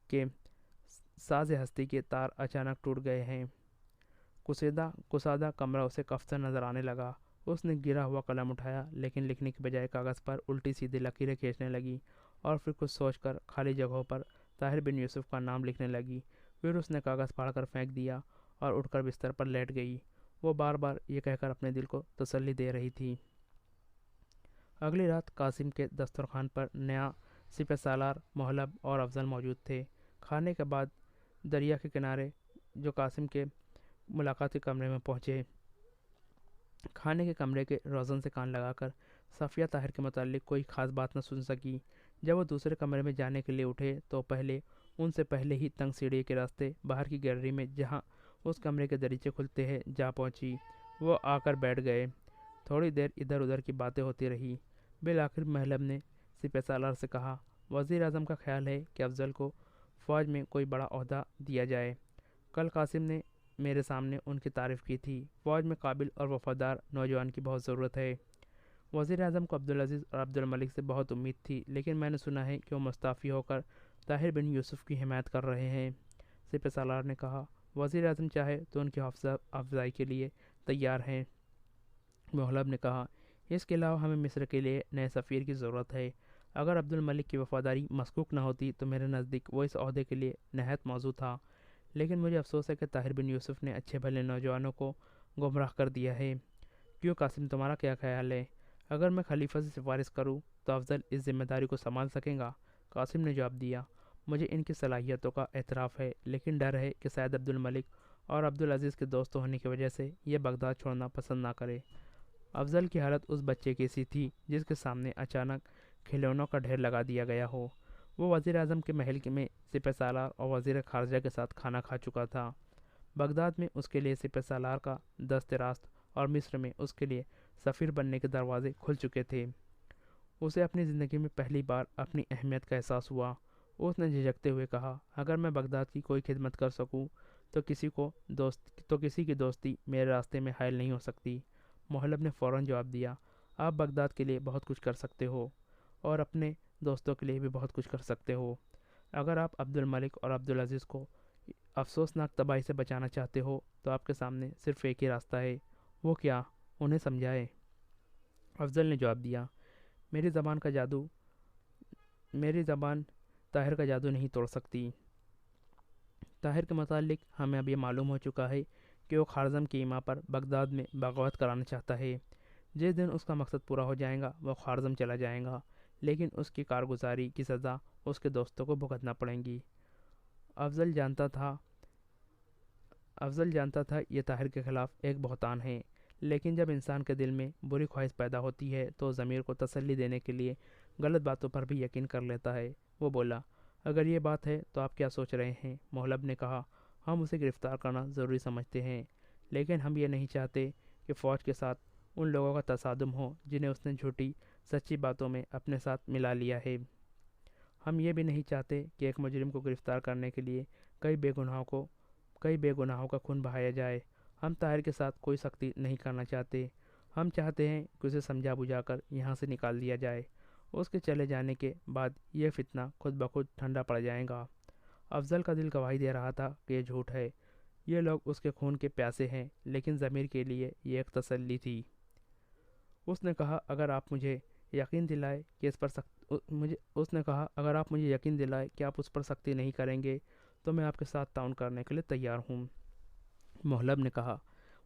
कि साज़े हस्ती के तार अचानक टूट गए हैं। कुसादा कमरा उसे कफ्तर नज़र आने लगा। उसने गिरा हुआ कलम उठाया, लेकिन लिखने की बजाय कागज़ पर उल्टी सीधी लकीरें खींचने लगी और फिर कुछ सोचकर खाली जगहों पर ताहिर बिन यूसुफ का नाम लिखने लगी। फिर उसने कागज़ फाड़कर फेंक दिया और उठकर बिस्तर पर लेट गई। वो बार बार ये कहकर अपने दिल को तसल्ली दे रही थी। अगली रात कासिम के दस्तरखान पर नया सिपह सालार, महलब और अफजल मौजूद थे। खाने के बाद दरिया के किनारे जो कासिम के मुलाकाती कमरे में पहुँचे। खाने के कमरे के रोज़न से कान लगाकर सफ़िया ताहिर के मुताल्लिक कोई ख़ास बात न सुन सकी। जब वो दूसरे कमरे में जाने के लिए उठे तो उनसे पहले ही तंग सीढ़ी के रास्ते बाहर की गैलरी में, जहाँ उस कमरे के दरीचे खुलते हैं, जा पहुँची। वो आकर बैठ गए। थोड़ी देर इधर उधर की बातें होती रही। बिल आखिर महलब ने सिपह सालार से कहा, वज़ीर आज़म का ख्याल है कि अफजल को फ़ौज में कोई बड़ा ओहदा दिया जाए। कल कासिम ने मेरे सामने उनकी तारीफ़ की थी। फ़ौज में काबिल और वफ़ादार नौजवान की बहुत ज़रूरत है। वज़ीर आज़म को अब्दुल अज़ीज़ और अब्दुल मलिक से बहुत उम्मीद थी, लेकिन मैंने सुना है कि वो मुस्ताफ़ी होकर ताहिर बिन यूसुफ की हिमायत कर रहे हैं। सिपह सालार ने कहा, वज़ीर आज़म चाहे तो उनकी हौसला अफजाई के लिए तैयार हैं। महलब ने कहा, इसके अलावा हमें मिस्र के लिए नए सफ़ीर की ज़रूरत है। अगर अब्दुल मलिक की वफ़ादारी मसकूक न होती तो मेरे नज़दीक वो इस ओहदे के लिए नहायत मौजूद था, लेकिन मुझे अफसोस है कि ताहिर बिन यूसुफ ने अच्छे भले नौजवानों को गुमराह कर दिया है। क्यों कासिम, तुम्हारा क्या ख्याल है? अगर मैं खलीफा से सिफारिश करूं तो अफजल इस जिम्मेदारी को संभाल सकेगा? कासिम ने जवाब दिया, मुझे इनकी सलाहियतों का एतराफ़ है, लेकिन डर है कि शायद अब्दुल मलिक और अब्दुल अज़ीज़ के दोस्त होने की वजह से ये बगदाद छोड़ना पसंद ना करे। अफजल की हालत उस बच्चे की सी थी जिसके सामने अचानक खिलौनों का ढेर लगा दिया गया हो। वो वज़ीर आज़म के महल में सिपह सालार और वज़ीर ख़ारजा के साथ खाना खा चुका था। बगदाद में उसके लिए सिपह सालार का दस्त रास्त और मिस्र में उसके लिए सफ़ीर बनने के दरवाजे खुल चुके थे। اسے اپنی زندگی میں پہلی بار اپنی اہمیت کا احساس ہوا۔ اس نے جھجکتے ہوئے کہا، اگر میں بغداد کی کوئی خدمت کر سکوں تو کسی کی دوستی میرے راستے میں حائل نہیں ہو سکتی۔ محلب نے فوراً جواب دیا، آپ بغداد کے لیے بہت کچھ کر سکتے ہو اور اپنے دوستوں کے لیے بھی بہت کچھ کر سکتے ہو۔ اگر آپ عبد الملک اور عبدالعزیز کو افسوسناک تباہی سے بچانا چاہتے ہو تو آپ کے سامنے صرف ایک ہی راستہ ہے۔ وہ کیا؟ انہیں سمجھائے۔ افضل نے جواب دیا، میری زبان طاہر کا جادو نہیں توڑ سکتی۔ طاہر کے متعلق ہمیں اب یہ معلوم ہو چکا ہے کہ وہ خارزم کی ایما پر بغداد میں بغاوت کرانا چاہتا ہے۔ جس دن اس کا مقصد پورا ہو جائے گا وہ خارزم چلا جائے گا، لیکن اس کی کارگزاری کی سزا اس کے دوستوں کو بھگتنا پڑے گی۔ افضل جانتا تھا یہ طاہر کے خلاف ایک بہتان ہے، لیکن جب انسان کے دل میں بری خواہش پیدا ہوتی ہے تو ضمیر کو تسلی دینے کے لیے غلط باتوں پر بھی یقین کر لیتا ہے۔ وہ بولا، اگر یہ بات ہے تو آپ کیا سوچ رہے ہیں؟ محلب نے کہا، ہم اسے گرفتار کرنا ضروری سمجھتے ہیں، لیکن ہم یہ نہیں چاہتے کہ فوج کے ساتھ ان لوگوں کا تصادم ہو جنہیں اس نے جھوٹی سچی باتوں میں اپنے ساتھ ملا لیا ہے۔ ہم یہ بھی نہیں چاہتے کہ ایک مجرم کو گرفتار کرنے کے لیے کئی بے گناہوں کا خون بہایا جائے۔ ہم طاہر کے ساتھ کوئی سختی نہیں کرنا چاہتے۔ ہم چاہتے ہیں کہ اسے سمجھا بجھا کر یہاں سے نکال دیا جائے۔ اس کے چلے جانے کے بعد یہ فتنہ خود بخود ٹھنڈا پڑ جائے گا۔ افضل کا دل گواہی دے رہا تھا کہ یہ جھوٹ ہے، یہ لوگ اس کے خون کے پیاسے ہیں، لیکن ضمیر کے لیے یہ ایک تسلی تھی۔ اس نے کہا، اگر آپ مجھے یقین دلائے کہ آپ اس پر سختی نہیں کریں گے تو میں آپ کے ساتھ تعاون کرنے کے لیے تیار ہوں۔ محلب نے کہا،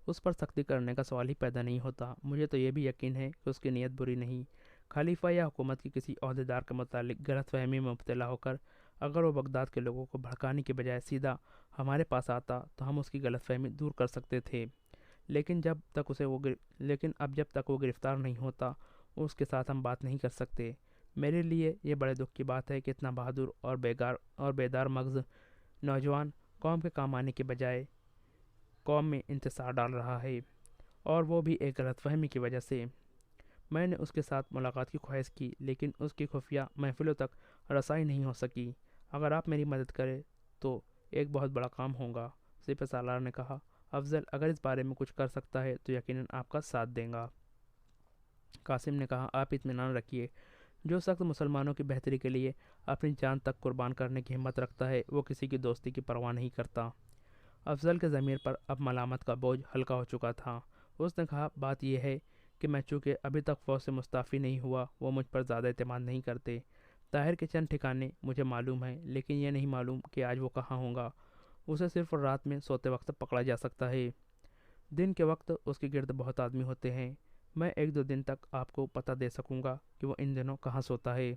اس پر سختی کرنے کا سوال ہی پیدا نہیں ہوتا۔ مجھے تو یہ بھی یقین ہے کہ اس کی نیت بری نہیں۔ خلیفہ یا حکومت کی کسی عہدیدار کے متعلق غلط فہمی میں مبتلا ہو کر اگر وہ بغداد کے لوگوں کو بھڑکانے کے بجائے سیدھا ہمارے پاس آتا تو ہم اس کی غلط فہمی دور کر سکتے تھے، لیکن اب جب تک وہ گرفتار نہیں ہوتا اس کے ساتھ ہم بات نہیں کر سکتے۔ میرے لیے یہ بڑے دکھ کی بات ہے کہ اتنا بہادر اور بیدار مغز نوجوان قوم کے کام آنے کے بجائے قوم میں انتصار ڈال رہا ہے، اور وہ بھی ایک غلط فہمی کی وجہ سے۔ میں نے اس کے ساتھ ملاقات کی خواہش کی، لیکن اس کی خفیہ محفلوں تک رسائی نہیں ہو سکی۔ اگر آپ میری مدد کریں تو ایک بہت بڑا کام ہوگا۔ سپہ سالار نے کہا، افضل اگر اس بارے میں کچھ کر سکتا ہے تو یقیناً آپ کا ساتھ دیں گا۔ قاسم نے کہا، آپ اطمینان رکھیے، جو شخص مسلمانوں کی بہتری کے لیے اپنی جان تک قربان کرنے کی ہمت رکھتا ہے وہ کسی کی دوستی کی پرواہ نہیں کرتا۔ افضل کے ضمیر پر اب ملامت کا بوجھ ہلکا ہو چکا تھا۔ اس نے کہا، بات یہ ہے کہ میں چونکہ ابھی تک فوج سے مستعفی نہیں ہوا، وہ مجھ پر زیادہ اعتماد نہیں کرتے۔ طاہر کے چند ٹھکانے مجھے معلوم ہیں، لیکن یہ نہیں معلوم کہ آج وہ کہاں ہوگا۔ اسے صرف رات میں سوتے وقت پکڑا جا سکتا ہے۔ دن کے وقت اس کے گرد بہت آدمی ہوتے ہیں۔ میں 1-2 دن تک آپ کو پتہ دے سکوں گا کہ وہ ان دنوں کہاں سوتا ہے۔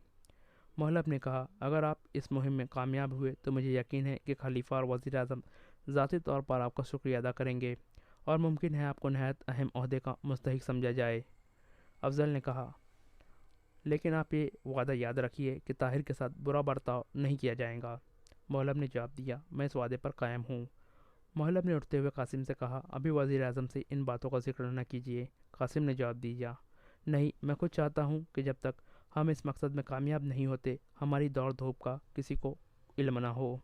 محلب نے کہا، اگر آپ اس مہم میں کامیاب ہوئے تو مجھے یقین ہے کہ خلیفہ اور وزیر اعظم ذاتی طور پر آپ کا شکریہ ادا کریں گے، اور ممکن ہے آپ کو نہایت اہم عہدے کا مستحق سمجھا جائے۔ افضل نے کہا، لیکن آپ یہ وعدہ یاد رکھیے کہ طاہر کے ساتھ برا برتاؤ نہیں کیا جائے گا۔ محلب نے جواب دیا، میں اس وعدے پر قائم ہوں۔ محلب نے اٹھتے ہوئے قاسم سے کہا، ابھی وزیر اعظم سے ان باتوں کا ذکر نہ کیجیے۔ قاسم نے جواب دیا، نہیں، میں خود چاہتا ہوں کہ جب تک ہم اس مقصد میں کامیاب نہیں ہوتے ہماری دوڑ دھوپ کا کسی کو علم نہ ہو۔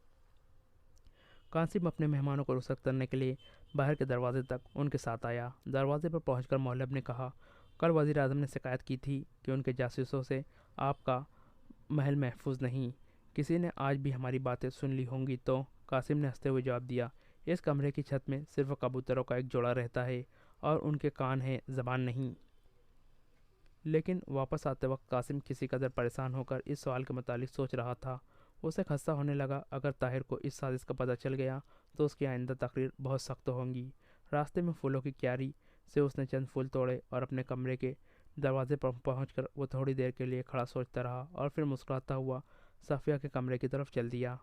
قاسم اپنے مہمانوں کو رخصت کرنے کے لیے باہر کے دروازے تک ان کے ساتھ آیا۔ دروازے پر پہنچ کر محلب نے کہا، کل وزیر اعظم نے شکایت کی تھی کہ ان کے جاسوسوں سے آپ کا محل محفوظ نہیں، کسی نے آج بھی ہماری باتیں سن لی ہوں گی تو؟ قاسم نے ہنستے ہوئے جواب دیا، اس کمرے کی چھت میں صرف کبوتروں کا ایک جوڑا رہتا ہے اور ان کے کان ہیں، زبان نہیں۔ لیکن واپس آتے وقت قاسم کسی قدر پریشان ہو کر اس سوال کے متعلق سوچ رہا تھا۔ اسے خدشہ ہونے لگا اگر طاہر کو اس سازش کا پتہ چل گیا تو اس کی آئندہ تقریر بہت سخت ہوں گی۔ راستے میں پھولوں کی کیاری سے اس نے چند پھول توڑے اور اپنے کمرے کے دروازے پر پہنچ کر وہ تھوڑی دیر کے لیے کھڑا سوچتا رہا اور پھر مسکراتا ہوا صفیہ کے کمرے کی طرف چل دیا۔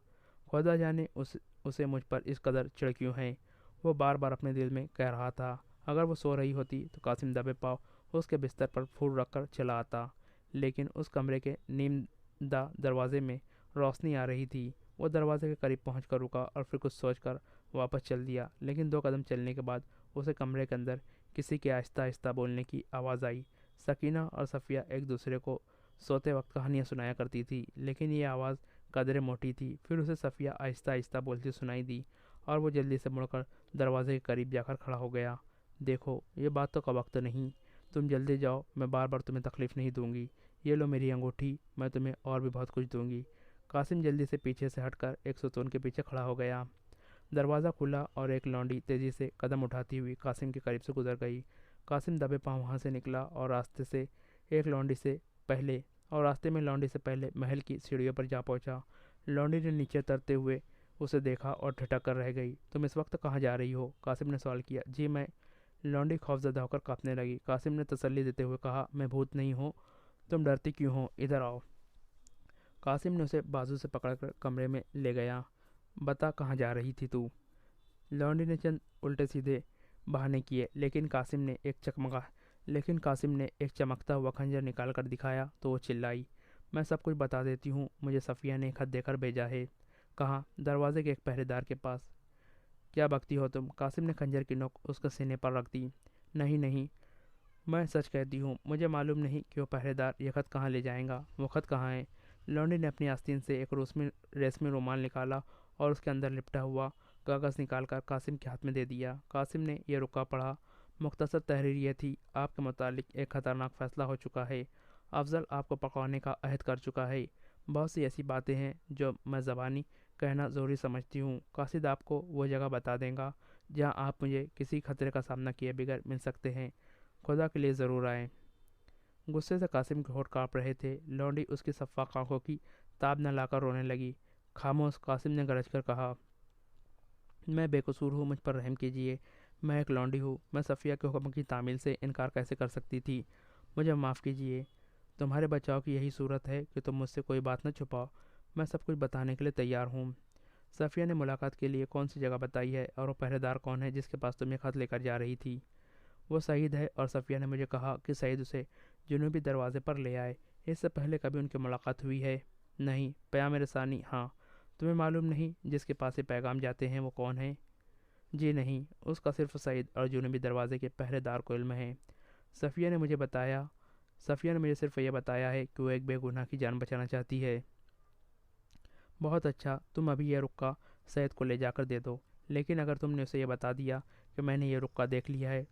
خدا جانے اسے مجھ پر اس قدر چڑ کیوں ہے، وہ بار بار اپنے دل میں کہہ رہا تھا۔ اگر وہ سو رہی ہوتی تو قاسم دبے پاؤ اس کے بستر پر پھول رکھ کر چلا آتا، لیکن اس کمرے کے نیم دا دروازے میں روشنی آ رہی تھی۔ وہ دروازے کے قریب پہنچ کر رکا اور پھر کچھ سوچ کر واپس چل دیا، لیکن 2 قدم چلنے کے بعد اسے کمرے کے اندر کسی کے آہستہ آہستہ بولنے کی آواز آئی۔ سکینہ اور صفیہ ایک دوسرے کو सोते वक्त कहानियाँ सुनाया करती थी, लेकिन ये आवाज़ कदरे मोटी थी। फिर उसे सफ़िया आहिस्ता आहिस्ता बोलती सुनाई दी और वो जल्दी से मुड़कर दरवाजे के करीब जाकर खड़ा हो गया। देखो, ये बातों का वक्त नहीं, तुम जल्दी जाओ, मैं बार बार तुम्हें तकलीफ़ नहीं दूंगी। ये लो मेरी अंगूठी, मैं तुम्हें और भी बहुत कुछ दूंगी। कासिम जल्दी से पीछे से हटकर एक सुतून के पीछे खड़ा हो गया। दरवाज़ा खुला और एक लौंडी तेज़ी से कदम उठाती हुई कासिम के करीब से गुजर गई। कासिम दबे पाँव वहाँ से निकला और रास्ते में लौंडी से पहले महल की सीढ़ियों पर जा पहुँचा। लौंडी ने नीचे उतरते हुए उसे देखा और ठिठक कर रह गई। तुम इस वक्त कहाँ जा रही हो? कासिम ने सवाल किया। जी मैं। लौंडी खौफजदा होकर काँपने लगी। कासिम ने तसल्ली देते हुए कहा, मैं भूत नहीं हूँ, तुम डरती क्यों हो? इधर आओ। कासिम ने उसे बाजू से पकड़कर कमरे में ले गया। बता, कहाँ जा रही थी तू? लौंडी ने चंद उल्टे सीधे बहाने किए, लेकिन कासिम ने एक चमकता हुआ खंजर निकाल कर दिखाया तो वो चिल्लाई, मैं सब कुछ बता देती हूँ, मुझे सफ़िया ने एक खत देकर भेजा है। कहाँ? दरवाजे के एक पहरेदार के पास। क्या बकती हो तुम? कासिम ने खंजर की नोक उसके सीने पर रख दी। नहीं नहीं, मैं सच कहती हूँ, मुझे मालूम नहीं कि वो पहरेदार ये खत कहाँ ले जाएगा। वो खत कहाँ है? लौंडी ने अपनी आस्तीन से एक रेशमी रुमाल निकाला और उसके अंदर लिपटा हुआ कागज़ निकालकर कासिम के हाथ में दे दिया। कासिम ने यह रुका पढ़ा। मुख्तसर तहरीर यह थी, आपके मुतालिक एक ख़तरनाक फ़ैसला हो चुका है। अफजल आपको पकड़ने का अहद कर चुका है। बहुत सी ऐसी बातें हैं जो मैं ज़बानी कहना ज़रूरी समझती हूँ। कासिद आपको वो जगह बता देगा जहाँ आप मुझे किसी खतरे का सामना किए बगैर मिल सकते हैं। खुदा के लिए ज़रूर आएँ। गुस्से से कासिम के होठ काँप रहे थे। लौंडी उसकी सफ़ाक आंखों की ताब न लाकर रोने लगी। खामोश, कासिम ने गरज कर कहा, मैं बेकसूर हूँ, मुझ पर रहम कीजिए। मैं एक लौंडी हूँ, मैं सफ़िया के हुक्म की तामील से इनकार कैसे कर सकती थी? मुझे माफ़ कीजिए। तुम्हारे बचाव की यही सूरत है कि तुम मुझसे कोई बात न छुपाओ। मैं सब कुछ बताने के लिए तैयार हूँ। सफ़िया ने मुलाकात के लिए कौन सी जगह बताई है, और वो पहरेदार कौन है जिसके पास तुम ये खत लेकर जा रही थी? वो सईद है, और सफ़िया ने मुझे कहा कि सईद उसे जुनूबी दरवाज़े पर ले आए। इससे पहले कभी उनकी मुलाकात हुई है? नहीं। प्याम रसानी? हाँ। तुम्हें मालूम नहीं जिसके पास ये पैगाम जाते हैं वो कौन है? जी नहीं, उसका सिर्फ सईद और जुनूबी दरवाज़े के पहरेदार को इल्म है। सफ़िया ने मुझे सिर्फ ये बताया है कि वो एक बेगुनाह की जान बचाना चाहती है। बहुत अच्छा, तुम अभी ये रुक्का सईद को ले जाकर दे दो। लेकिन अगर तुमने उसे ये बता दिया कि मैंने ये रुक्का देख लिया है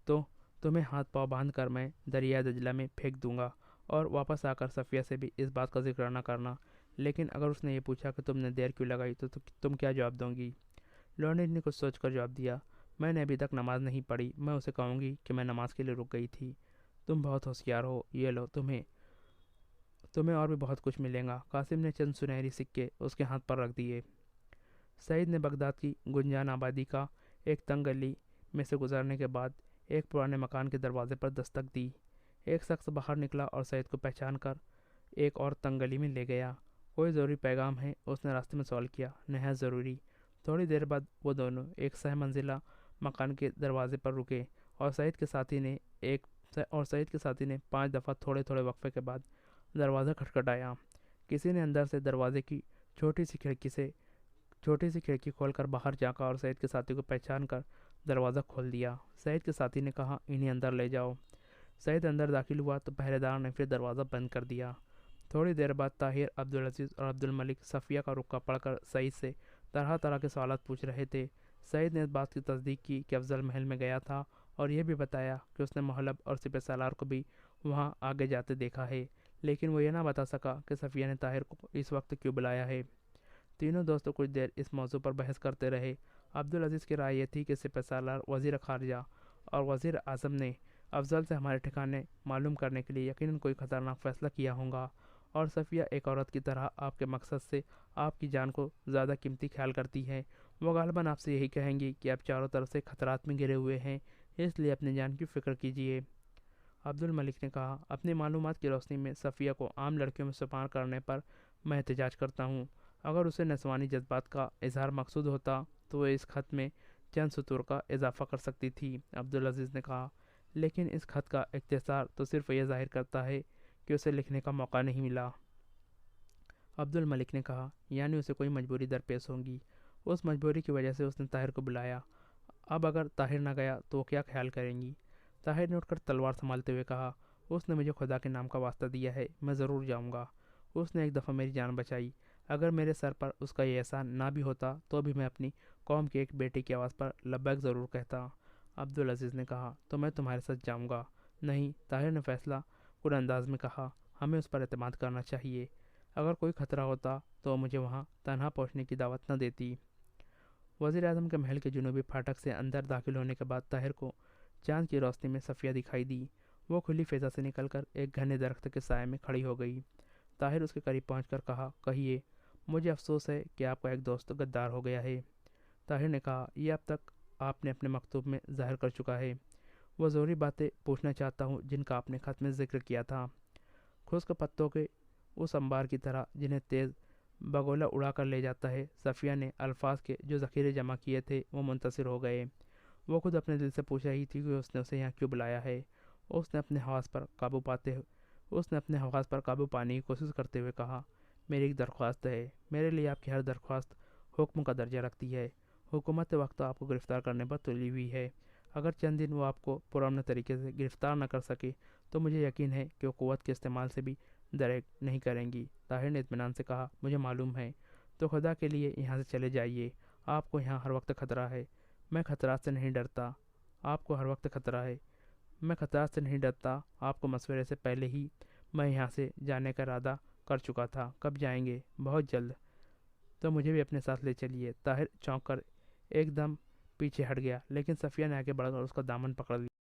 तो तुम्हें हाथ पाँव बांध कर मैं दरिया दजला में फेंक दूंगा, और वापस आकर सफ़िया से भी इस बात का जिक्र न करना। लेकिन अगर उसने ये पूछा कि तुमने देर क्यों लगाई तो तुम क्या जवाब दोगी? लौंडी ने कुछ सोचकर जवाब दिया, मैंने अभी तक नमाज नहीं पढ़ी। मैं उसे कहूँगी कि मैं नमाज के लिए रुक गई थी। तुम बहुत होशियार हो, ये लो, तुम्हें और भी बहुत कुछ मिलेगा। कासिम ने चंद सुनहरी सिक्के उसके हाथ पर रख दिए। सईद ने बगदाद की गुंजान आबादी का एक तंग गली में से गुजरने के बाद एक पुराने मकान के दरवाजे पर दस्तक दी। एक शख्स बाहर निकला और सईद को पहचान कर एक और तंग गली में ले गया। कोई ज़रूरी पैगाम है? उसने रास्ते में सवाल किया। नहायत ज़रूरी। थोड़ी देर बाद वो दोनों एक सह मंजिला मकान के दरवाजे पर रुके और सईद के साथी ने 5 दफ़ा थोड़े थोड़े वक्फे के बाद दरवाज़ा खटखटाया। किसी ने अंदर से दरवाजे की छोटी सी खिड़की खोलकर बाहर झाँका और सईद के साथी को पहचान कर दरवाज़ा खोल दिया। सईद के साथी ने कहा, इन्हें अंदर ले जाओ। सईद अंदर दाखिल हुआ तो पहरेदार ने फिर दरवाज़ा बंद कर दिया। थोड़ी देर बाद ताहिर, अब्दुल अजीज़ और अब्दुल मलिक सफ़िया का रुक्का पढ़कर सईद से तरह तरह के सवाल पूछ रहे थे। सईद ने इस बात की तस्दीक की कि अफजल महल में गया था और यह भी बताया कि उसने मोहल्लब और सिपह सालार को भी वहाँ आगे जाते देखा है, लेकिन वो ये ना बता सका कि सफ़िया ने ताहिर को इस वक्त क्यों बुलाया है। तीनों दोस्तों कुछ देर इस मौजू पर बहस करते रहे। अब्दुल अजीज़ की राय ये थी कि सिपह सालार, वज़ीर ख़ारजा और वज़ीर आज़म ने अफजल से हमारे ठिकाने मालूम करने के लिए यकीनन कोई ख़तरनाक फ़ैसला किया होगा, और सफ़िया एक औरत की तरह आपके मकसद से आपकी जान को ज़्यादा कीमती ख्याल करती है। वो गालिबन आपसे यही कहेंगी कि आप चारों तरफ से खतरात में घिरे हुए हैं, इसलिए अपनी जान की फ़िक्र कीजिए। अब्दुल मलिक ने कहा, अपनी मालूमात की रोशनी में सफ़िया को आम लड़कियों में शुमार करने पर मैं एहतजाज करता हूँ। अगर उसे नस्वानी जज्बात का इजहार मकसूद होता तो वह इस खत में चंद सतूर का इजाफा कर सकती थी। अब्दुल अजीज़ ने कहा, लेकिन इस खत का इख्तिसार तो सिर्फ यह ज़ाहिर करता है कि उसे लिखने का मौका नहीं मिला। अब्दुल मलिक ने कहा, यानी उसे कोई मजबूरी दरपेश होगी। उस मजबूरी की वजह से उसने ताहिर को बुलाया। अब अगर ताहिर ना गया तो वो क्या ख्याल करेंगी? ताहिर ने उठकर तलवार संभालते हुए कहा, اس نے مجھے خدا کے نام کا واسطہ دیا ہے، میں ضرور جاؤں گا۔ اس نے ایک دفعہ میری جان بچائی، اگر میرے سر پر اس کا یہ احسان نہ بھی ہوتا تو بھی میں اپنی قوم کی ایک بیٹی کی آواز پر لبیک ضرور کہتا۔ عبدالعزیز نے کہا، تو میں تمہارے ساتھ جاؤں گا۔ نہیں، طاہر نے فیصلہ کن انداز میں کہا، ہمیں اس پر اعتماد کرنا چاہیے۔ اگر کوئی خطرہ ہوتا تو مجھے وہاں تنہا پہنچنے کی دعوت نہ دیتی۔ وزیر اعظم کے محل کے جنوبی پھاٹک سے اندر داخل ہونے کے بعد طاہر کو چاند کی روشنی میں صفیہ دکھائی دی۔ وہ کھلی فضا سے نکل کر ایک گھنے درخت کے سائے میں کھڑی ہو گئی۔ طاہر اس کے قریب پہنچ کر کہا، کہیے، مجھے افسوس ہے کہ آپ کا ایک دوست غدار ہو گیا ہے۔ طاہر نے کہا، یہ اب تک آپ نے اپنے مکتوب میں ظاہر کر چکا ہے۔ وہ ضروری باتیں پوچھنا چاہتا ہوں جن کا آپ نے خط میں ذکر کیا تھا۔ خشک پتوں کے اس انبار کی طرح جنہیں تیز بگولا اڑا کر لے جاتا ہے، صفیہ نے الفاظ کے جو ذخیرے جمع کیے تھے وہ منتصر ہو گئے۔ وہ خود اپنے دل سے پوچھ رہی تھی کہ اس نے اسے یہاں کیوں بلایا ہے۔ اس نے اپنے حواس پر قابو پانے کی کوشش کرتے ہوئے کہا، میری ایک درخواست ہے۔ میرے لیے آپ کی ہر درخواست حکم کا درجہ رکھتی ہے۔ حکومت وقت آپ کو گرفتار کرنے پر تلی ہوئی ہے۔ اگر چند دن وہ آپ کو پرامن طریقے سے گرفتار نہ کر سکے تو مجھے یقین ہے کہ وہ قوت کے استعمال سے بھی دریغ نہیں کریں گی۔ طاہر نے اطمینان سے کہا، مجھے معلوم ہے، تو خدا کے لیے یہاں سے چلے جائیے۔ آپ کو یہاں ہر وقت خطرہ ہے۔ میں خطرات سے نہیں ڈرتا۔ آپ کو ہر وقت خطرہ ہے۔ میں خطرات سے نہیں ڈرتا۔ آپ کو مشورے سے پہلے ہی میں یہاں سے جانے کا ارادہ کر چکا تھا۔ کب جائیں گے؟ بہت جلد۔ تو مجھے بھی اپنے ساتھ لے چلیے۔ طاہر چونک کر ایک دم پیچھے ہٹ گیا، لیکن صفیہ نے آگے بڑھ کر اس کا دامن پکڑ لیا۔